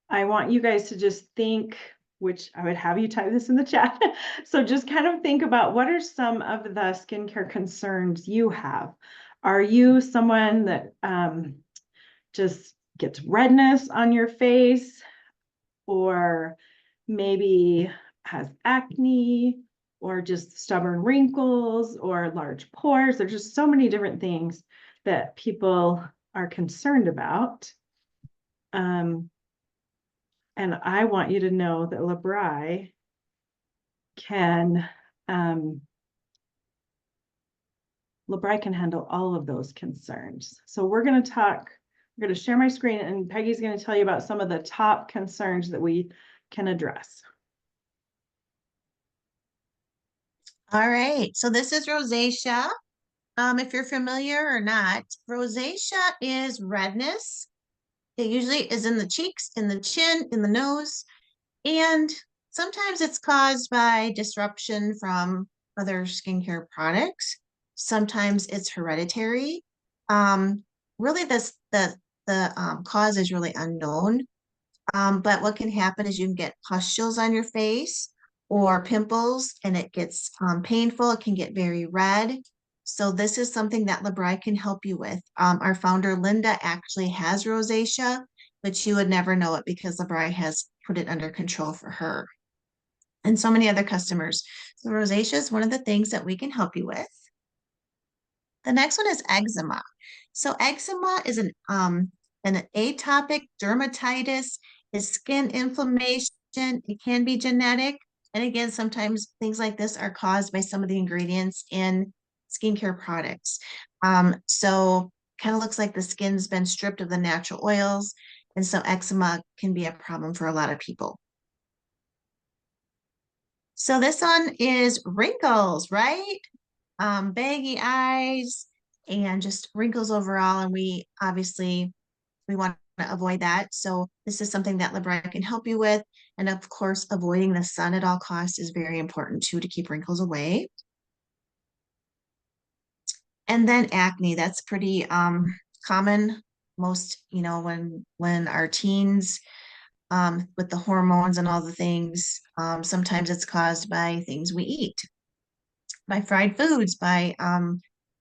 I want you guys to just think, which I would have you type this in the chat. So just kind of think about what are some of the skincare concerns you have. Are you someone that just gets redness on your face, or maybe has acne, or just stubborn wrinkles, or large pores? There's just so many different things that people are concerned about. And I want you to know that Labri can handle all of those concerns. So we're going to share my screen, and Peggy's going to tell you about some of the top concerns that we can address. All right, so this is rosacea. If you're familiar or not, rosacea is redness. It usually is in the cheeks, in the chin, in the nose, and sometimes it's caused by disruption from other skincare products. Sometimes it's hereditary. Um, really, the cause is really unknown. But what can happen is you can get pustules on your face or pimples, and it gets painful. It can get very red. So this is something that Labri can help you with. Our founder, Linda, actually has rosacea, but you would never know it because Labri has put it under control for her and so many other customers. So rosacea is one of the things that we can help you with. The next one is eczema. So eczema is an atopic dermatitis, is skin inflammation. It can be genetic. And again, sometimes things like this are caused by some of the ingredients in skincare products. So kind of looks like the skin's been stripped of the natural oils. And so eczema can be a problem for a lot of people. So this one is wrinkles, right? Baggy eyes and just wrinkles overall. And we want to avoid that. So this is something that Labri can help you with. And of course, avoiding the sun at all costs is very important too to keep wrinkles away. And then acne, that's pretty common. Most, when our teens with the hormones and all the things, sometimes it's caused by things we eat, by fried foods, by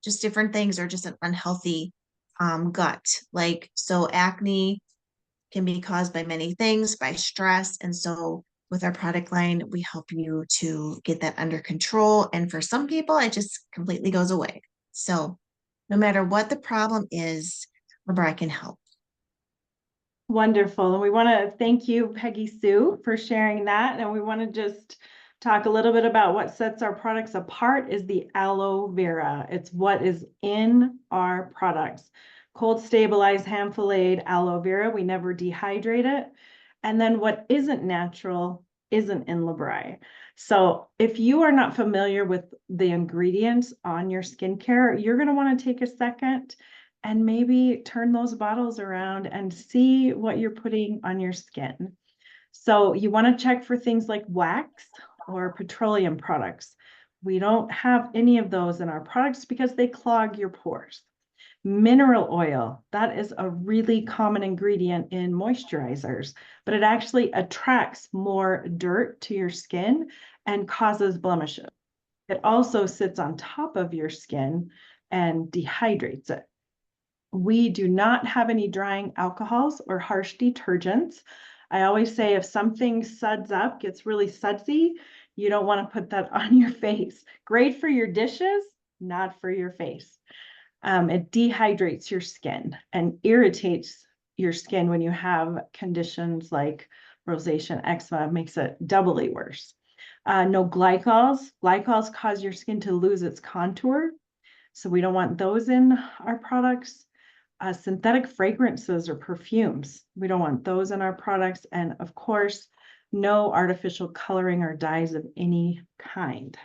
just different things, or just an unhealthy gut. Like, so acne can be caused by many things, by stress. And so with our product line, we help you to get that under control. And for some people, it just completely goes away. So no matter what the problem is, Labri can help. Wonderful. And we want to thank you, Peggy Sue, for sharing that. And we want to just talk a little bit about what sets our products apart is the aloe vera. It's what is in our products. Cold stabilized, hand filleted aloe vera. We never dehydrate it. And then what isn't natural isn't in Labri. So if you are not familiar with the ingredients on your skincare, you're going to want to take a second and maybe turn those bottles around and see what you're putting on your skin. So you want to check for things like wax or petroleum products. We don't have any of those in our products because they clog your pores. Mineral oil, that is a really common ingredient in moisturizers, but it actually attracts more dirt to your skin and causes blemishes. It also sits on top of your skin and dehydrates it. We do not have any drying alcohols or harsh detergents. I always say if something suds up, gets really sudsy, you don't want to put that on your face. Great for your dishes, not for your face. It dehydrates your skin and irritates your skin when you have conditions like rosacea and eczema, makes it doubly worse. No glycols. Glycols cause your skin to lose its contour. So we don't want those in our products. Synthetic fragrances or perfumes. We don't want those in our products. And of course, no artificial coloring or dyes of any kind.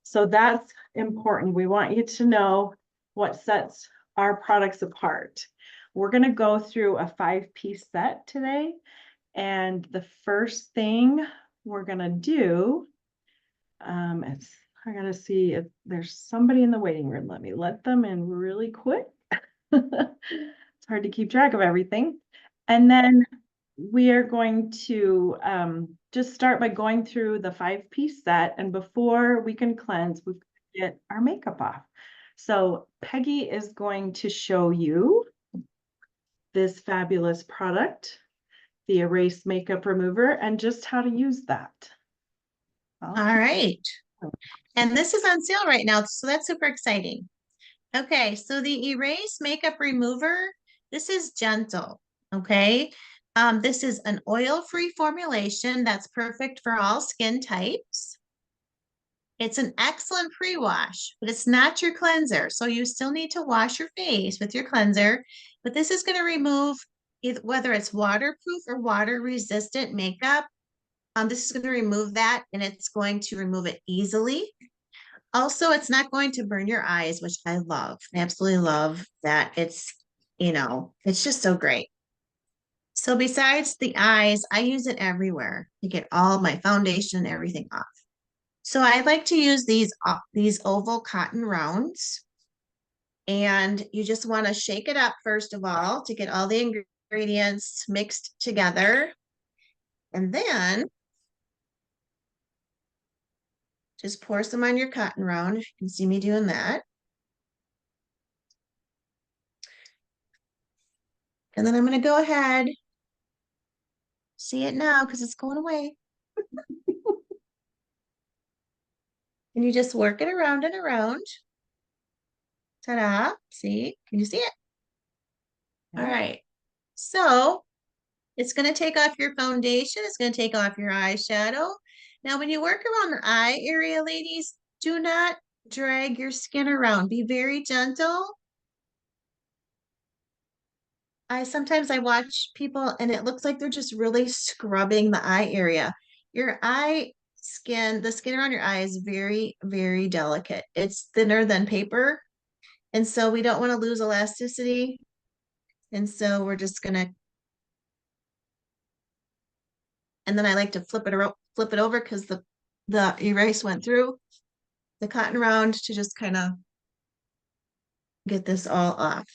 So that's important. We want you to know what sets our products apart. We're going to go through a 5-piece set today. And the first thing we're going to do, I got to see if there's somebody in the waiting room. Let me let them in really quick. It's hard to keep track of everything. And then we are going to just start by going through the 5-piece set. And before we can cleanse, we get our makeup off. So Peggy is going to show you this fabulous product, the Erase Makeup Remover, and just how to use that. All right. And this is on sale right now, so that's super exciting. Okay, so the Erase Makeup Remover, this is gentle, okay? This is an oil-free formulation that's perfect for all skin types. It's an excellent pre-wash, but it's not your cleanser. So you still need to wash your face with your cleanser, but this is going to remove whether it's waterproof or water-resistant makeup. This is going to remove that, and it's going to remove it easily. Also, it's not going to burn your eyes, which I love. I absolutely love that. It's just so great. So besides the eyes, I use it everywhere to get all my foundation and everything off. So I like to use these oval cotton rounds, and you just want to shake it up first of all to get all the ingredients mixed together. And then just pour some on your cotton round. You can see me doing that. And then I'm going to go ahead. See it now because it's going away. And you just work it around and around. Ta-da. See? Can you see it? All right. So it's going to take off your foundation. It's going to take off your eyeshadow. Now, when you work around the eye area, ladies, do not drag your skin around. Be very gentle. Sometimes I watch people and it looks like they're just really scrubbing the eye area. Your eye skin, the skin around your eye is very, very delicate. It's thinner than paper. And so we don't want to lose elasticity. And so we're just gonna, and then I like to flip it over because the erase went through the cotton round to just kind of get this all off.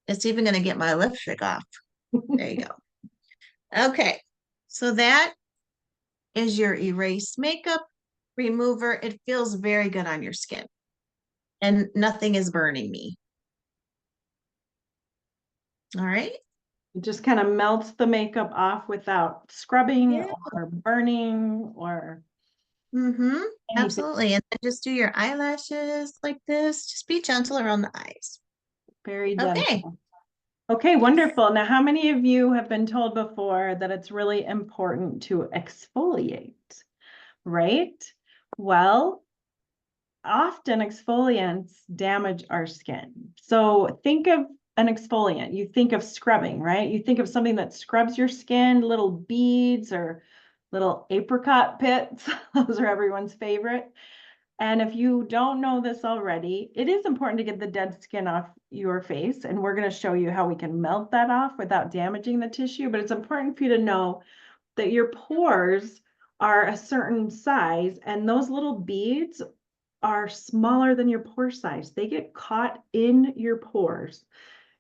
It's even gonna get my lipstick off. There you go. Okay, so that is your erase makeup remover. It feels very good on your skin and nothing is burning me. All right. It just kind of melts the makeup off without scrubbing Yeah. or burning or Mm-hmm. anything. Absolutely. And then just do your eyelashes like this. Just be gentle around the eyes. Very Okay. gentle. Okay, wonderful. Now, how many of you have been told before that it's really important to exfoliate, right? Well, often exfoliants damage our skin. So think of an exfoliant. You think of scrubbing, right? You think of something that scrubs your skin, little beads or little apricot pits. Those are everyone's favorite. And if you don't know this already, it is important to get the dead skin off your face. And we're going to show you how we can melt that off without damaging the tissue. But it's important for you to know that your pores are a certain size, and those little beads are smaller than your pore size. They get caught in your pores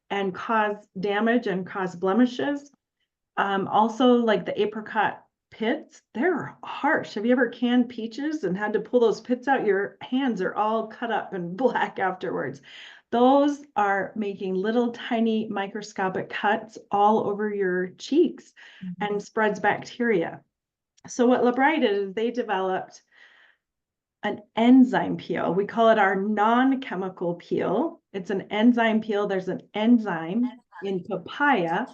and cause damage and cause blemishes. Also, like the apricot pits, they're harsh. Have you ever canned peaches and had to pull those pits out? Your hands are all cut up and black afterwards. Those are making little tiny microscopic cuts all over your cheeks and spreads bacteria. So what LeBride did is they developed an enzyme peel. We call it our non-chemical peel. It's an enzyme peel. There's an enzyme in papaya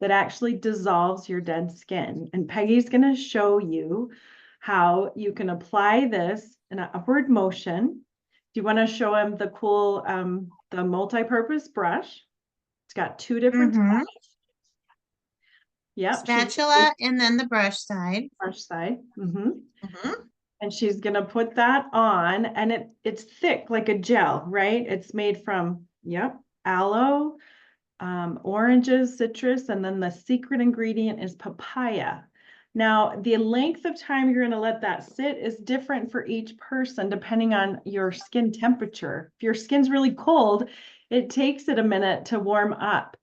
that actually dissolves your dead skin. And Peggy's going to show you how you can apply this in an upward motion. Do you want to show him the cool, the multi-purpose brush? It's got two different types. Yep. Spatula and then the brush side. Brush side. And she's gonna put that on, and it's thick like a gel, right? It's made from, yep, aloe, oranges, citrus, and then the secret ingredient is papaya. Now, the length of time you're gonna let that sit is different for each person depending on your skin temperature. If your skin's really cold, it takes it a minute to warm up.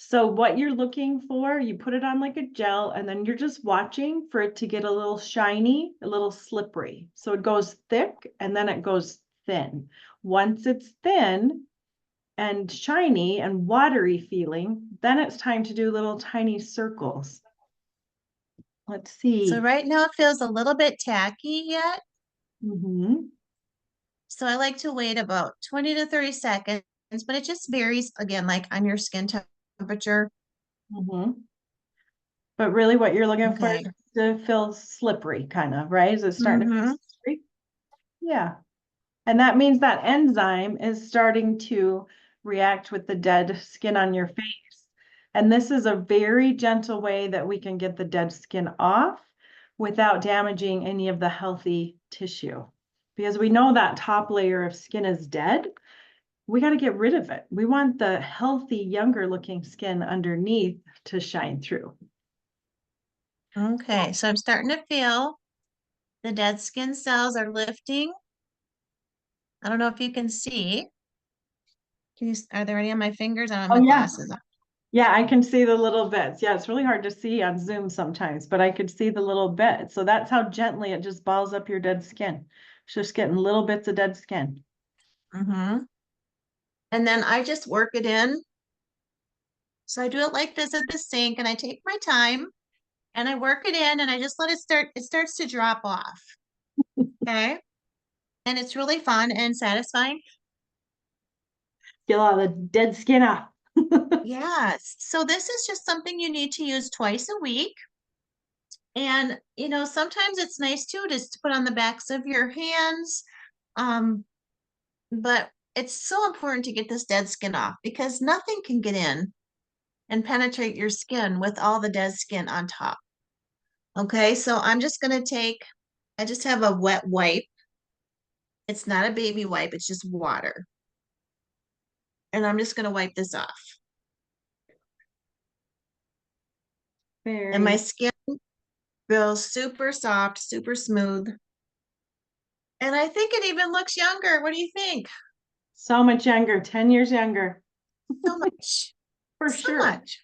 So what you're looking for, you put it on like a gel and then you're just watching for it to get a little shiny, a little slippery. So it goes thick and then it goes thin. Once it's thin and shiny and watery feeling, then it's time to do little tiny circles. Let's So see. right now it feels a little bit tacky yet. Mhm. So I like to wait about 20 to 30 seconds, but it just varies again, like on your skin temperature. Mhm. But really what you're looking for is Okay. to feel slippery kind of, right? Is it starting to feel Mm-hmm. slippery? Yeah. And that means that enzyme is starting to react with the dead skin on your face. And this is a very gentle way that we can get the dead skin off without damaging any of the healthy tissue. Because we know that top layer of skin is dead. We got to get rid of it. We want the healthy, younger looking skin underneath to shine through. Okay, so I'm starting to feel the dead skin cells are lifting. I don't know if you can see. Are there any on my fingers? I don't have Oh, my yeah. glasses on. Yeah, I can see the little bits. Yeah, it's really hard to see on Zoom sometimes, but I could see the little bit. So that's how gently it just balls up your dead skin. It's just getting little bits of dead skin. Mm-hmm. And then I just work it in. So I do it like this at the sink and I take my time and I work it in and I just let it starts to drop off. Okay. And it's really fun and satisfying. Get all the dead skin off. Yes. So this is just something you need to use twice a week. And, sometimes it's nice too, just to put on the backs of your hands. Um, but it's so important to get this dead skin off because nothing can get in and penetrate your skin with all the dead skin on top. Okay, so I just have a wet wipe. It's not a baby wipe, it's just water. And I'm just gonna wipe this off. And Very my nice. skin feels super soft, super smooth. And I think it even looks younger. What do you think? So much younger, 10 years younger, So much, for so sure. much.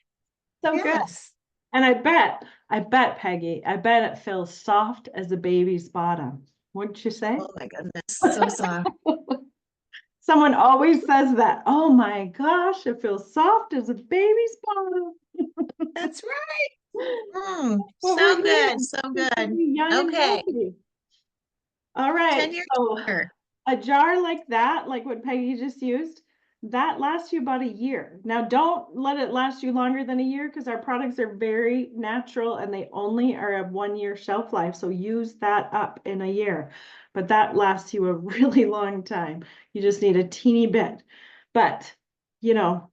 So good. Yes. And I bet, Peggy, I bet it feels soft as a baby's bottom. Wouldn't you say? Oh my goodness, so soft. Someone always says that. Oh my gosh, it feels soft as a baby's bottom. That's right. What we're So good, doing. so Keep good. you young and Okay, healthy. All 10 right, years so younger. a jar like that, like what Peggy just used, that lasts you about a year. Now, don't let it last you longer than a year because our products are very natural and they only are a 1 year shelf life. So use that up in a year. But that lasts you a really long time. You just need a teeny bit. But,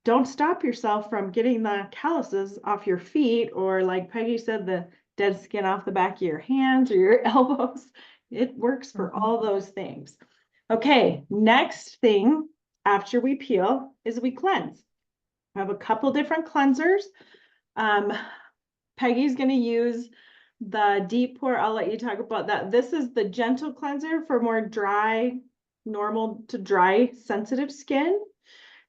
don't stop yourself from getting the calluses off your feet or, like Peggy said, the dead skin off the back of your hands or your elbows. It works for Mhm. all those things. Okay, next thing after we peel is we cleanse. I have a couple different cleansers. Um, Peggy's going to use the deep pore. I'll let you talk about that. This is the gentle cleanser for more dry, normal to dry, sensitive skin.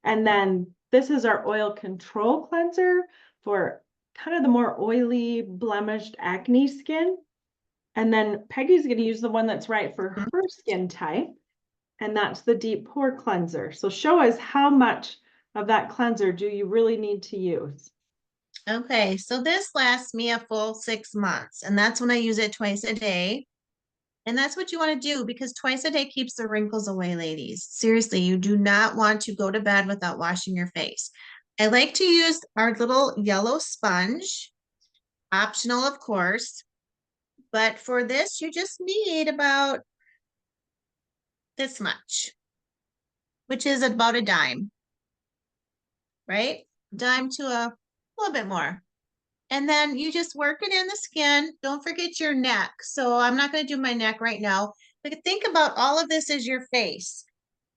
And then this is our oil control cleanser for kind of the more oily, blemished acne skin. And then Peggy's going to use the one that's right for her skin type. And that's the deep pore cleanser. So show us how much of that cleanser do you really need to use? Okay, so this lasts me a full 6 months, and that's when I use it twice a day. And that's what you want to do because twice a day keeps the wrinkles away, ladies. Seriously, you do not want to go to bed without washing your face. I like to use our little yellow sponge, optional, of course. But for this, you just need about this much, which is about a dime, right? Dime to a little bit more. And then you just work it in the skin. Don't forget your neck. So I'm not going to do my neck right now. But think about all of this as your face,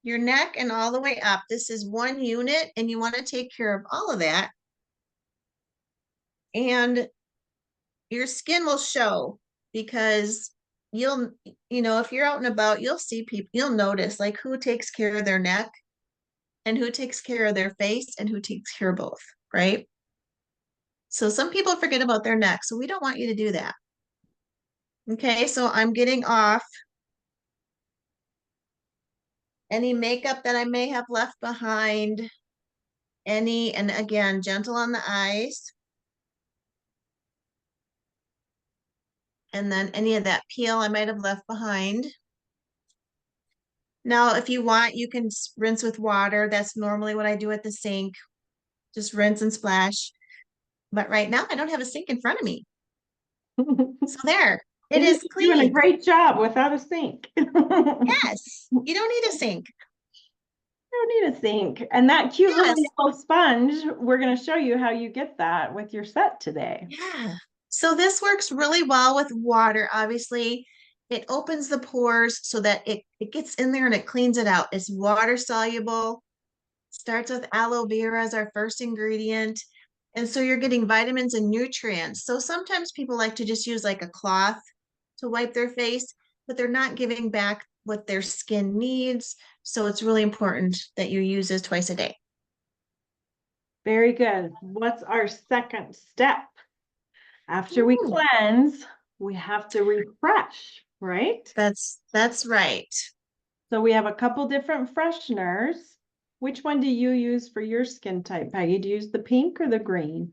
your neck, and all the way up. This is one unit, and you want to take care of all of that. And your skin will show because if you're out and about, you'll see people, you'll notice like who takes care of their neck and who takes care of their face and who takes care of both, right? So some people forget about their neck, so we don't want you to do that. Okay, so I'm getting off any makeup that I may have left behind, and again, gentle on the eyes. And then any of that peel I might have left behind. Now, if you want, you can rinse with water. That's normally what I do at the sink. Just rinse and splash. But right now, I don't have a sink in front of me. So there, it Isn't is she doing a clean. great job without a sink? Yes, you don't need a sink. Don't need a sink. And that cute little Yes, yellow sponge, we're going to show you how you get that with your set today. yeah. So this works really well with water, obviously. It opens the pores so that it gets in there and it cleans it out. It's water soluble. Starts with aloe vera as our first ingredient. And so you're getting vitamins and nutrients. So sometimes people like to just use like a cloth to wipe their face, but they're not giving back what their skin needs. So it's really important that you use this twice a day. Very good. What's our second step? After we Ooh, cleanse, we have to refresh, right? that's right. So we have a couple different fresheners. Which one do you use for your skin type, Peggy? Do you use the pink or the green?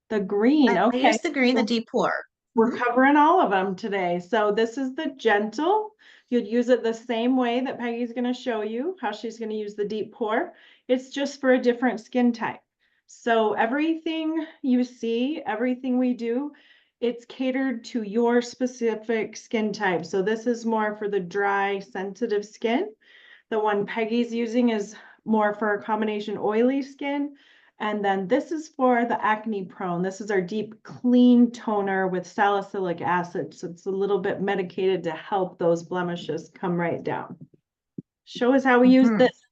The green, I okay. use the green, the deep pour. We're Mhm. covering all of them today. So this is the gentle. You'd use it the same way that Peggy's going to show you how she's going to use the deep pour. It's just for a different skin type. So everything you see, everything we do, it's catered to your specific skin type. So this is more for the dry, sensitive skin. The one Peggy's using is more for a combination oily skin. And then this is for the acne prone. This is our deep clean toner with salicylic acid. So it's a little bit medicated to help those blemishes come right down. Show us how we use Mhm. this.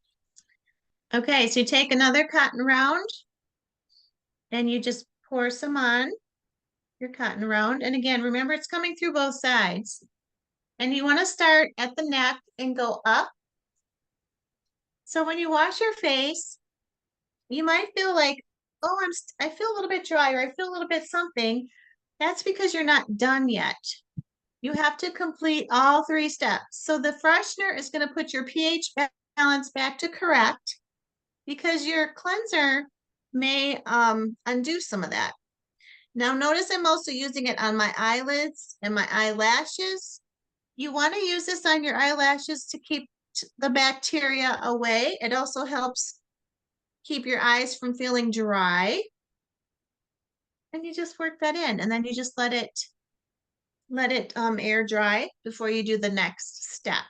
Okay, so you take another cotton round and you just pour some on your cotton round. And again, remember it's coming through both sides. And you want to start at the neck and go up. So when you wash your face, you might feel like, oh, I feel a little bit dry or I feel a little bit something. That's because you're not done yet. You have to complete all three steps. So the freshener is going to put your pH balance back to correct because your cleanser may undo some of that. Now notice I'm also using it on my eyelids and my eyelashes. You want to use this on your eyelashes to keep the bacteria away. It also helps keep your eyes from feeling dry. And you just work that in and then you just let it air dry before you do the next step.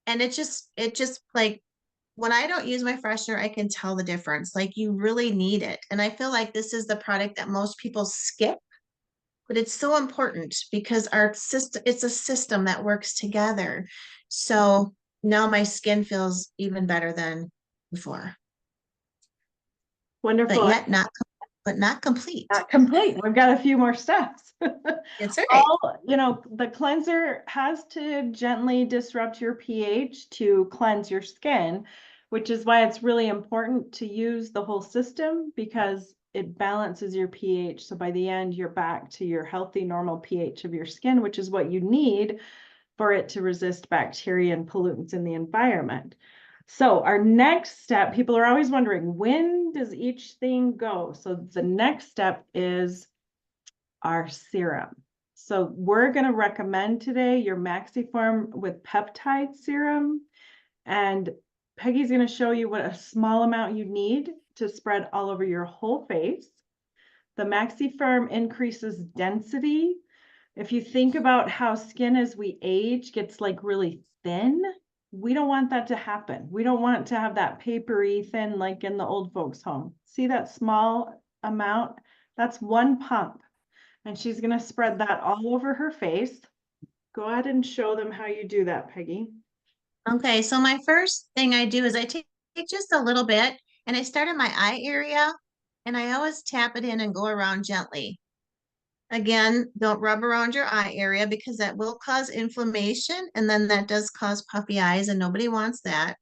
And it just like when I don't use my freshener, I can tell the difference. Like you really need it. And I feel like this is the product that most people skip, but it's so important because our system, it's a system that works together. So now my skin feels even better than before, but Wonderful. yet not complete. Not complete. We've got a few more steps. It's all right. All, the cleanser has to gently disrupt your pH to cleanse your skin, which is why it's really important to use the whole system because it balances your pH. So by the end, you're back to your healthy, normal pH of your skin, which is what you need for it to resist bacteria and pollutants in the environment. So our next step, people are always wondering, when does each thing go? So the next step is our serum. So we're going to recommend today your Maxiform with peptide serum. And Peggy's going to show you what a small amount you need to spread all over your whole face. The Maxiform increases density. If you think about how skin as we age gets like really thin, we don't want that to happen. We don't want to have that papery thin like in the old folks home. See that small amount? That's one pump. And she's going to spread that all over her face. Go ahead and show them how you do that, Peggy. Okay, so my first thing I do is I take just a little bit and I start in my eye area and I always tap it in and go around gently. Again, don't rub around your eye area because that will cause inflammation and then that does cause puffy eyes and nobody wants that.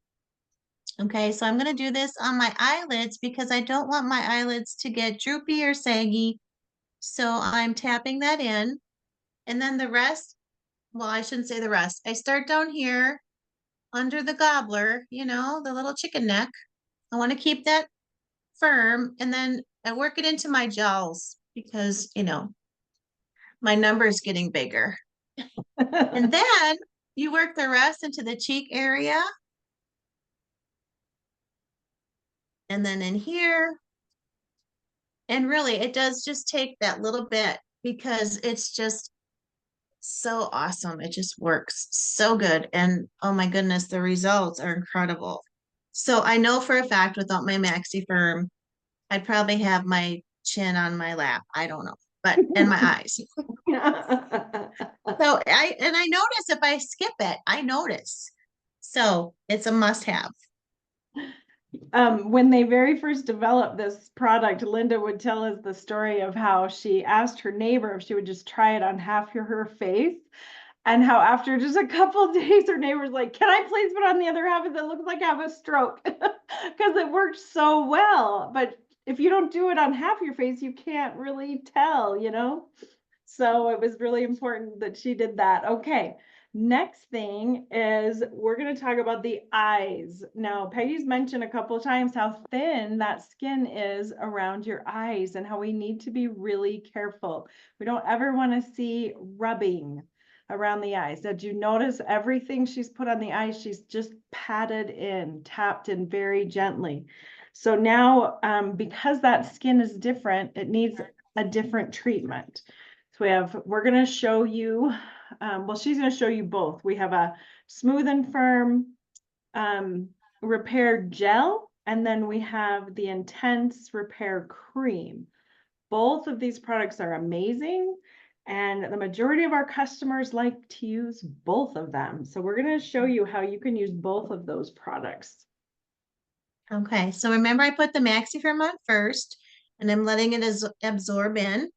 Okay, so I'm going to do this on my eyelids because I don't want my eyelids to get droopy or saggy So I'm tapping that in. And then the rest, well, I shouldn't say the rest. I start down here under the gobbler, the little chicken neck. I want to keep that firm. And then I work it into my jowls because, my number is getting bigger. And then you work the rest into the cheek area. And then in here. And really, it does just take that little bit because it's just so awesome. It just works so good. And oh my goodness, the results are incredible. So I know for a fact without my Maxi Firm, I'd probably have my chin on my lap. I don't know, but and my eyes. So I notice if I skip it, I notice. So it's a must have. When they very first developed this product, Linda would tell us the story of how she asked her neighbor if she would just try it on half her face, and how after just a couple of days, her neighbor's like, "Can I please put on the other half? It looks like I have a stroke," because it worked so well. But if you don't do it on half your face, you can't really tell, you know? So it was really important that she did that. Okay. Next thing is we're going to talk about the eyes. Now, Peggy's mentioned a couple of times how thin that skin is around your eyes and how we need to be really careful. We don't ever want to see rubbing around the eyes. Did you notice everything she's put on the eyes? She's just patted in, tapped in very gently. So now, because that skin is different, it needs a different treatment. So we're going to show you, well, she's going to show you both. We have a smooth and firm repair gel, and then we have the intense repair cream. Both of these products are amazing, and the majority of our customers like to use both of them. So we're going to show you how you can use both of those products. Okay, so remember I put the Maxi Firm on first, and I'm letting it absorb in.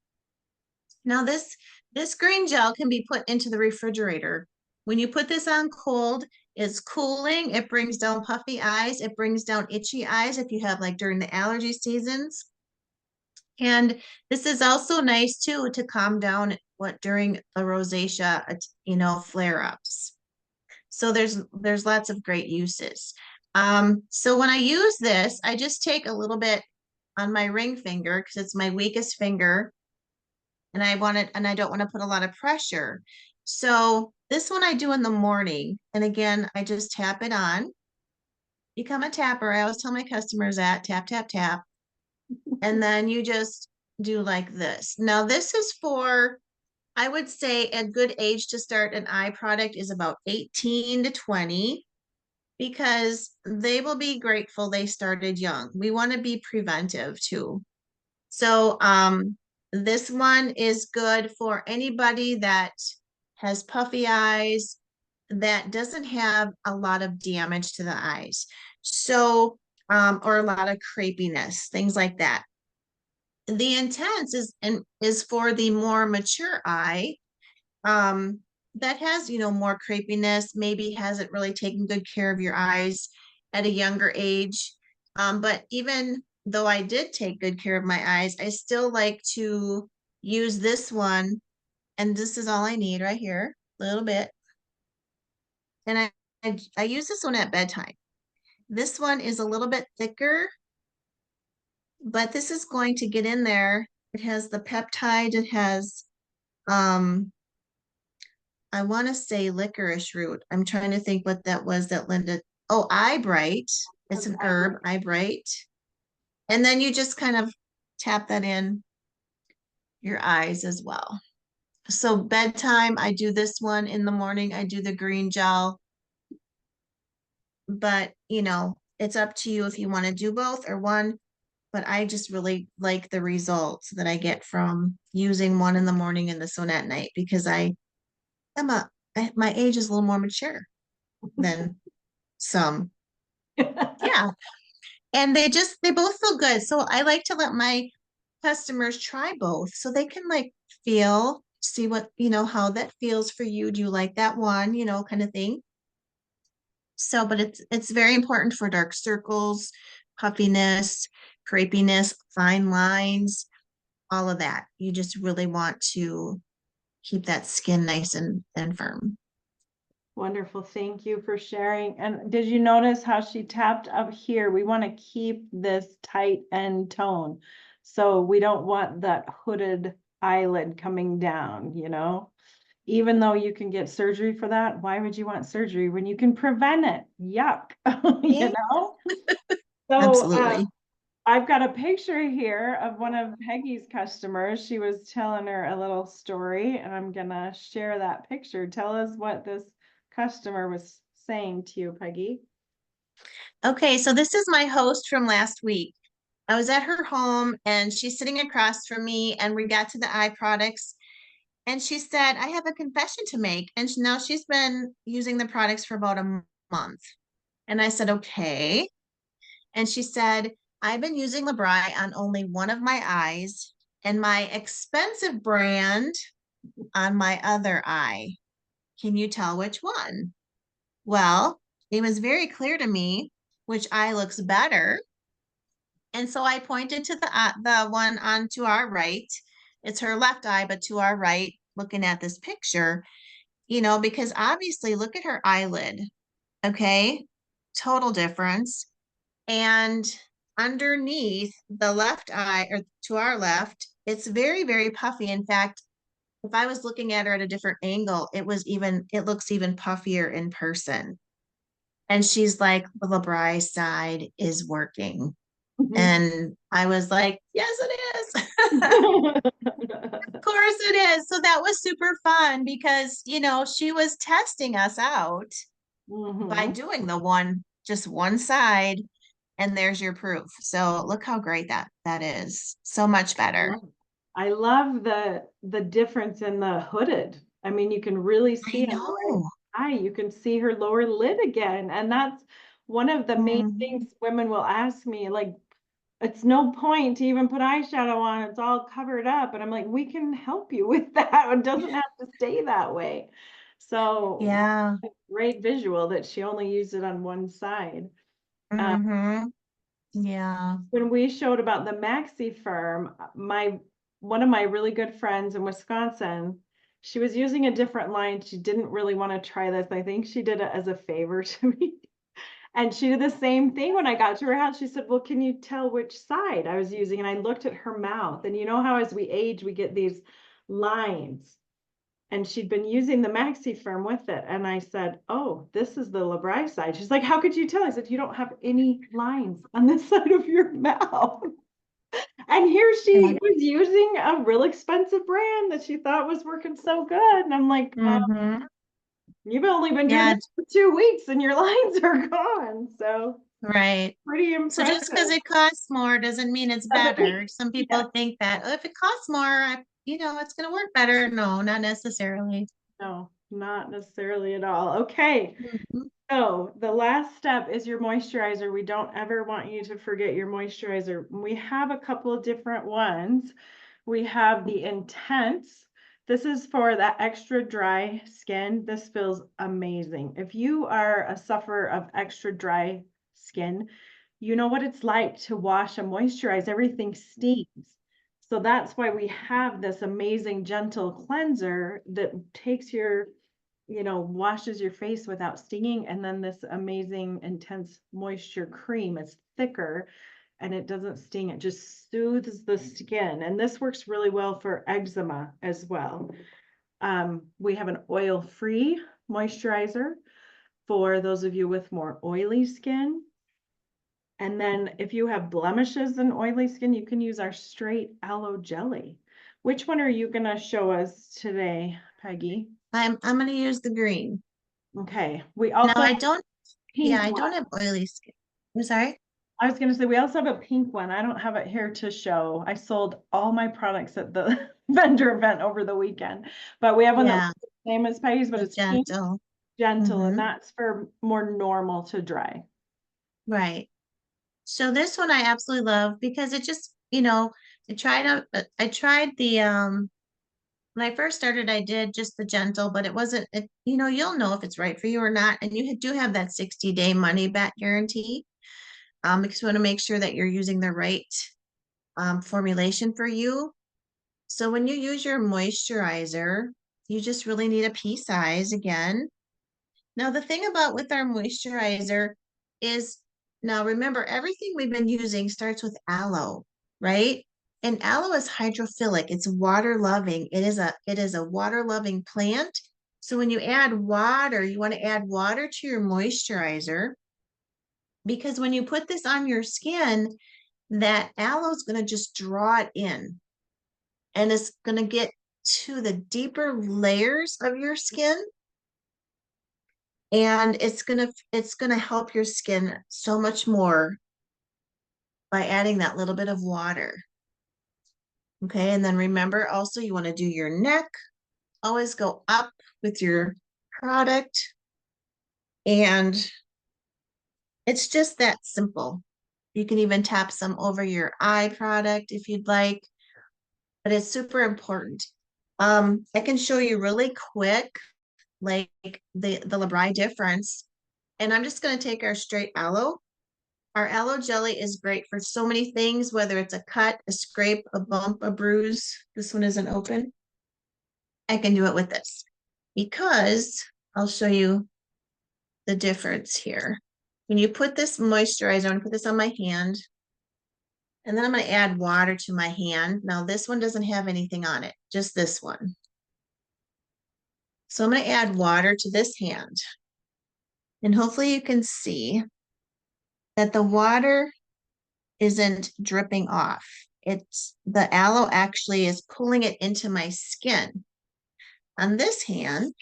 Now this green gel can be put into the refrigerator. When you put this on cold, it's cooling. It brings down puffy eyes. It brings down itchy eyes if you have like during the allergy seasons. And this is also nice too to calm down what during a rosacea, flare-ups. So there's lots of great uses. So when I use this, I just take a little bit on my ring finger because it's my weakest finger and I don't want to put a lot of pressure. So this one I do in the morning. And again, I just tap it on. Become a tapper. I always tell my customers that tap, tap, tap. And then you just do like this. Now this is for, I would say a good age to start an eye product is about 18 to 20 because they will be grateful they started young. We want to be preventive too. So this one is good for anybody that has puffy eyes that doesn't have a lot of damage to the eyes. So or a lot of crepiness, things like that. The intense is for the more mature eye that has, more crepiness, maybe hasn't really taken good care of your eyes at a younger age. But even though I did take good care of my eyes, I still like to use this one. And this is all I need right here, a little bit. And I use this one at bedtime. This one is a little bit thicker, but this is going to get in there. It has the peptide, it has I want to say licorice root. I'm trying to think what that was that Linda. Oh, eyebright. It's an herb, eyebright. And then you just kind of tap that in your eyes as well. So bedtime, I do this one in the morning. I do the green gel. But, it's up to you if you want to do both or one. But I just really like the results that I get from using one in the morning and this one at night because my age is a little more mature than some. Yeah. And they both feel good. So I like to let my customers try both so they can like see what, how that feels for you. Do you like that one, kind of thing. So, but it's very important for dark circles, puffiness, crepiness, fine lines. all of that. You just really want to keep that skin nice and firm. Wonderful. Thank you for sharing. And did you notice how she tapped up here? We want to keep this tight end tone. So we don't want that hooded eyelid coming down, you know? Even though you can get surgery for that, why would you want surgery when you can prevent it? Yuck, you Yeah, know? So absolutely. I've got a picture here of one of Peggy's customers. She was telling her a little story, and I'm gonna share that picture. Tell us what this customer was saying to you, Peggy. Okay, so this is my host from last week. I was at her home and she's sitting across from me, and we got to the eye products. And she said, I have a confession to make. And now she's been using the products for about a month. And I said, okay. And she said, I've been using Labri on only one of my eyes and my expensive brand on my other eye. Can you tell which one? Well, it was very clear to me which eye looks better. And so I pointed to the one on to our right. It's her left eye, but to our right, looking at this picture, because obviously look at her eyelid. Okay. Total difference. And underneath the left eye, or to our left, it's very, very puffy. In fact, if I was looking at her at a different angle, it looks even puffier in person. And she's like, the Labri side is working. And I was like, yes, it is. Of course it is. So that was super fun because, she was testing us out by Mhm. doing just one side, and there's your proof. So look how great that is. So much better. I love the difference in the hooded. I mean, you can really I see on the right know. eye, you can see her lower lid again. And that's one of the main Mhm. things women will ask me, like, it's no point to even put eyeshadow on, it's all covered up. And I'm like, we can help you with that. It doesn't have to stay that way. So Yeah. great visual that she only used it on one side. Uh, Hmm. Yeah. when we showed about the Maxi firm, one of my really good friends in Wisconsin, she was using a different line. She didn't really want to try this. I think she did it as a favor to me. And she did the same thing when I got to her house. She said, well, can you tell which side I was using? And I looked at her mouth. And you know how as we age, we get these lines. And she'd been using the Maxi firm with it. And I said, oh, this is the Labri side. She's like, how could you tell? I said, you don't have any lines on this side of your mouth. And here Yeah. she was using a real expensive brand that she thought was working so good. And I'm like, Hmm. you've only been doing Yeah. this for 2 weeks and your lines are gone. So Right. pretty So just because impressive. it costs more doesn't mean it's Doesn't mean- better. Some Yeah, people think that, oh, if it costs more, it's going to work better. No, not necessarily. no, not necessarily at all. Okay. Mhm. So the last step is your moisturizer. We don't ever want you to forget your moisturizer. We have a couple of different ones. We have the Intense. This is for that extra dry skin. This feels amazing. If you are a sufferer of extra dry skin, you know what it's like to wash and moisturize. Everything steams. So that's why we have this amazing gentle cleanser that takes washes your face without stinging. And then this amazing intense moisture cream is thicker and it doesn't sting. It just soothes the skin. And this works really well for eczema as well. We have an oil-free moisturizer for those of you with more oily skin. And then if you have blemishes and oily skin, you can use our straight aloe jelly. Which one are you going to show us today, Peggy? I'm going to use the green. Okay. We Now also have I a don't, yeah, pink I one. don't have oily skin. I'm sorry. I was going to say, we also have a pink one. I don't have it here to show. I sold all my products at the vendor event over the weekend, but we have one that looks Yeah, the same as Peggy's, but the it's pink, gentle. gentle, and Hmm. that's for more normal to dry. Right. So this one I absolutely love because it just, I tried when I first started, I did just the gentle, but it wasn't, you'll know if it's right for you or not. And you do have that 60-day money back guarantee, because you want to make sure that you're using the right formulation for you. So when you use your moisturizer, you just really need a pea size again. Now, the thing about with our moisturizer is, now remember, everything we've been using starts with aloe, right? And aloe is hydrophilic. It's water loving. It is a water loving plant. So when you add water, you want to add water to your moisturizer because when you put this on your skin, that aloe is going to just draw it in and it's going to get to the deeper layers of your skin and it's gonna help your skin so much more by adding that little bit of water. Okay, and then remember also you want to do your neck. Always go up with your product, and it's just that simple. You can even tap some over your eye product if you'd like, but it's super important. I can show you really quick, like the Labri difference, and I'm just going to take our straight aloe. Our aloe jelly is great for so many things, whether it's a cut, a scrape, a bump, a bruise. This one isn't open. I can do it with this because I'll show you the difference here. When you put this moisturizer, I'm going to put this on my hand, and then I'm going to add water to my hand. Now, this one doesn't have anything on it, just this one. So I'm going to add water to this hand, and hopefully you can see that the water isn't dripping off. It's the aloe actually is pulling it into my skin. On this hand,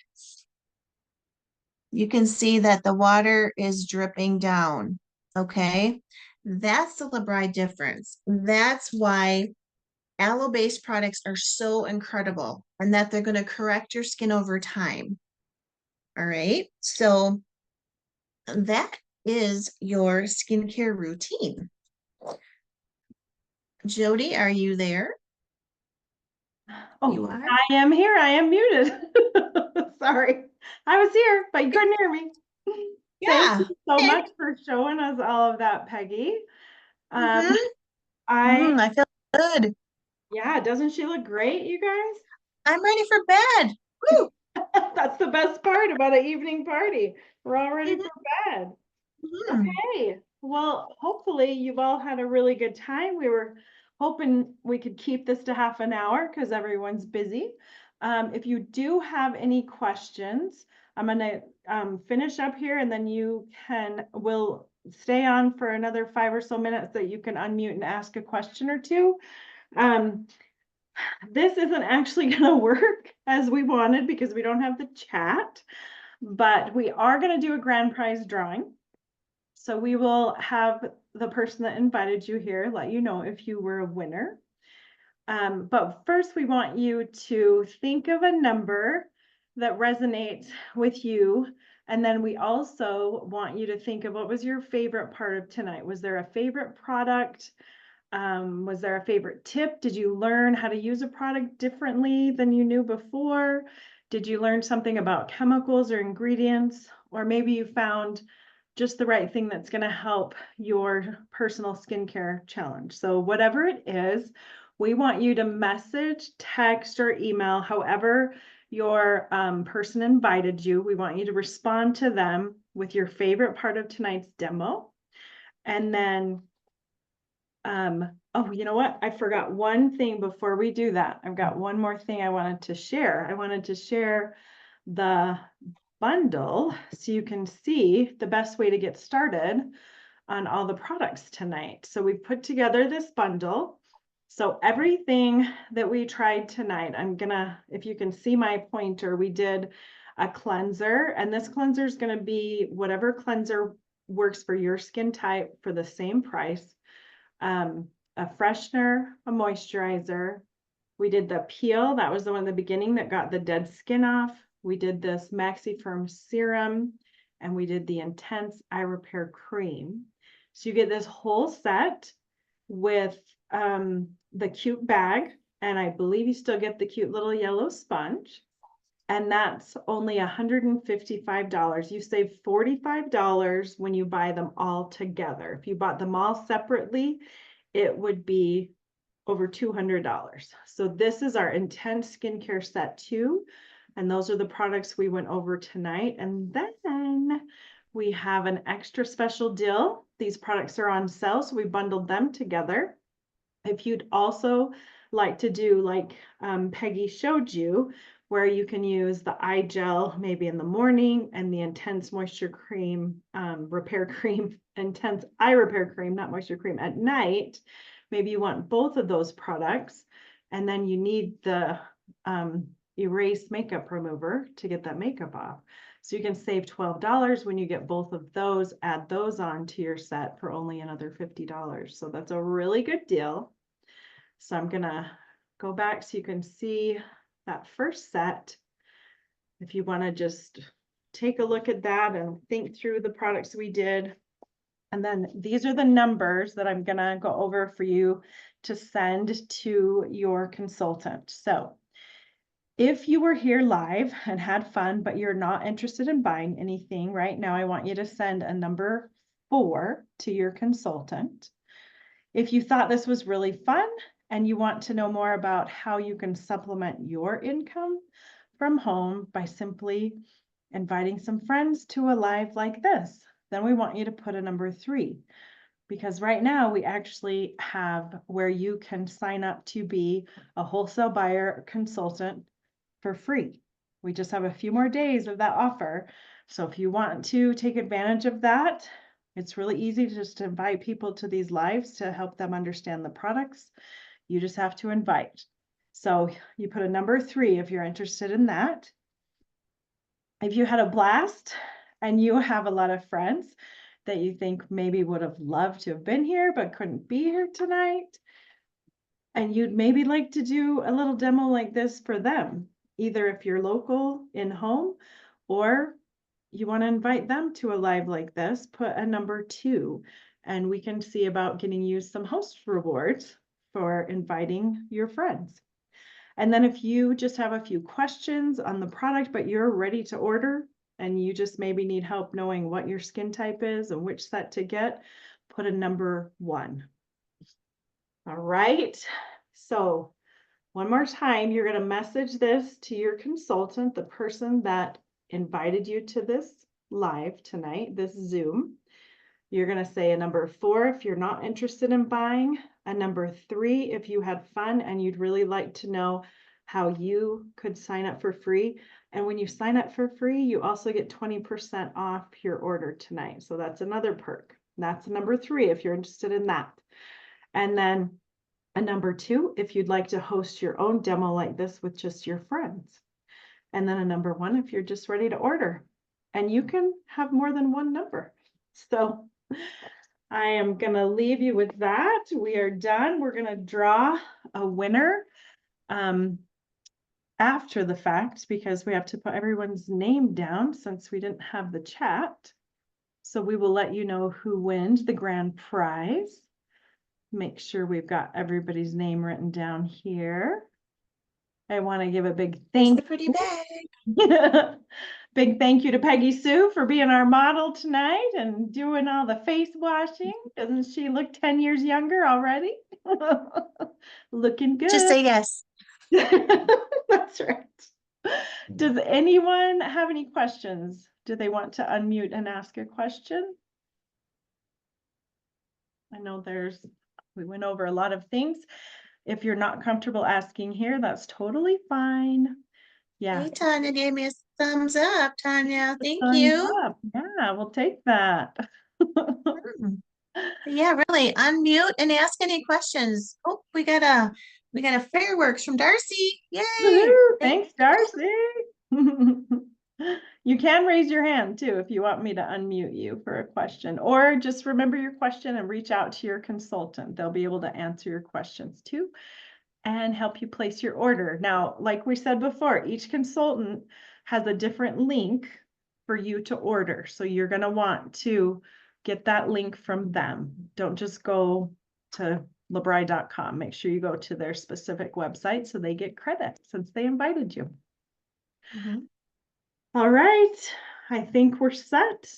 you can see that the water is dripping down. Okay, that's the Labri difference. That's why aloe-based products are so incredible and that they're going to correct your skin over time. All right, so that is your skincare routine. Jody, are you there? You Oh, are? I am here. I am muted. Sorry. I was here, but you couldn't hear me. Thank you Yeah. so Okay. much for showing us all of that, Peggy. Um, Mm-hmm. I, I feel good. yeah, doesn't she look great, you guys? I'm ready for bed. Woo! That's the best part about an evening party. We're all ready for bed. Mm-hmm. Okay, well, hopefully you've all had a really good time. We were hoping we could keep this to half an hour because everyone's busy. If you do have any questions, I'm gonna finish up here and then we'll stay on for another 5 or so minutes that you can unmute and ask a question or two. Um, this isn't actually gonna work as we wanted because we don't have the chat, but we are gonna do a grand prize drawing. So we will have the person that invited you here let you know if you were a winner. But first, we want you to think of a number that resonates with you. And then we also want you to think of what was your favorite part of tonight. Was there a favorite product? Was there a favorite tip? Did you learn how to use a product differently than you knew before? Did you learn something about chemicals or ingredients? Or maybe you found just the right thing that's going to help your personal skincare challenge. So whatever it is, we want you to message, text, or email, however your person invited you. We want you to respond to them with your favorite part of tonight's demo. And then, oh, you know what? I forgot one thing before we do that. I've got one more thing I wanted to share. I wanted to share the bundle so you can see the best way to get started on all the products tonight. So we put together this bundle. So everything that we tried tonight, if you can see my pointer, we did a cleanser, and this cleanser is going to be whatever cleanser works for your skin type for the same price. A freshener, a moisturizer. We did the peel. That was the one in the beginning that got the dead skin off. We did this Maxi Firm serum, and we did the Intense Eye Repair cream. So you get this whole set with the cute bag, and I believe you still get the cute little yellow sponge. And that's only $155. You save $45 when you buy them all together. If you bought them all separately, it would be over $200. So this is our Intense Skincare Set 2. And those are the products we went over tonight. And then we have an extra special deal. These products are on sale, so we bundled them together. If you'd also like to do like Peggy showed you, where you can use the eye gel maybe in the morning and the Intense Moisture Cream, Repair Cream, Intense Eye Repair Cream, not Moisture Cream, at night. Maybe you want both of those products, and then you need the erase makeup remover to get that makeup off. So you can save $12 when you get both of those, add those on to your set for only another $50. So that's a really good deal. So I'm gonna go back so you can see that first set. If you want to just take a look at that and think through the products we did. And then these are the numbers that I'm gonna go over for you to send to your consultant. So if you were here live and had fun, but you're not interested in buying anything right now, I want you to send a number 4 to your consultant. If you thought this was really fun and you want to know more about how you can supplement your income from home by simply inviting some friends to a live like this, then we want you to put a number 3. Because right now we actually have where you can sign up to be a wholesale buyer consultant for free. We just have a few more days of that offer. So if you want to take advantage of that, it's really easy to just invite people to these lives to help them understand the products. You just have to invite. So you put a number 3 if you're interested in that. If you had a blast and you have a lot of friends that you think maybe would have loved to have been here but couldn't be here tonight, and you'd maybe like to do a little demo like this for them, either if you're local in home or you want to invite them to a live like this, put a number 2, and we can see about getting you some host rewards for inviting your friends. And then if you just have a few questions on the product, but you're ready to order and you just maybe need help knowing what your skin type is and which set to get, put a number 1. All right. So one more time, you're going to message this to your consultant, the person that invited you to this live tonight, this Zoom. You're going to say a number 4 if you're not interested in buying, a number 3 if you had fun and you'd really like to know how you could sign up for free. And when you sign up for free, you also get 20% off your order tonight. So that's another perk. That's number 3 if you're interested in that. And then a number 2 if you'd like to host your own demo like this with just your friends. And then a number 1 if you're just ready to order. And you can have more than one number. So I am going to leave you with that. We are done. We're going to draw a winner after the fact because we have to put everyone's name down since we didn't have the chat. So we will let you know who wins the grand prize. Make sure we've got everybody's name written down here. I want to give a big thank Pretty bag. Big thank you to Peggy Sue for being our model tonight and doing all the face washing. Doesn't she look 10 years younger already? Looking good. Just say yes. That's right. Does anyone have any questions? Do they want to unmute and ask a question? I know we went over a lot of things. If you're not comfortable asking here, that's totally fine. Yeah. Hey, Tanya gave me a thumbs up, Tanya. Thank Thumbs you. up. Yeah, we'll take that. Yeah, really. Unmute and ask any questions. Oh, we got a fireworks from Darcy. Yay! Woohoo! Thanks, Darcy. You can raise your hand too if you want me to unmute you for a question, or just remember your question and reach out to your consultant. They'll be able to answer your questions too and help you place your order. Now, like we said before, each consultant has a different link for you to order. So you're going to want to get that link from them. Don't just go to lebri.com. Make sure you go to their specific website so they get credit since they invited you. All right. I think we're set.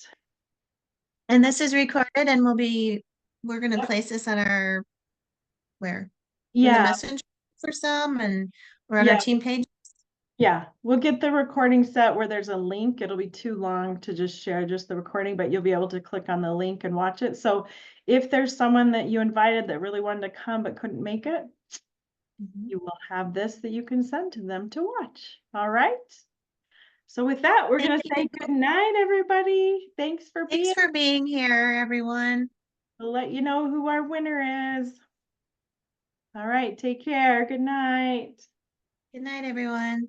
And this is recorded and we're going to place this on our, where? in the Yeah, messenger for some and or on our yeah, team page? yeah. We'll get the recording set where there's a link. It'll be too long to just share just the recording, but you'll be able to click on the link and watch it. So if there's someone that you invited that really wanted to come but couldn't make it, Mhm. you will have this that you can send to them to watch. All right. So with that, we're Thank going to you. say good night, everybody. Thanks for Thanks being. for being here, everyone. We'll let you know who our winner is. All right. Take care. Good night. Good night, everyone.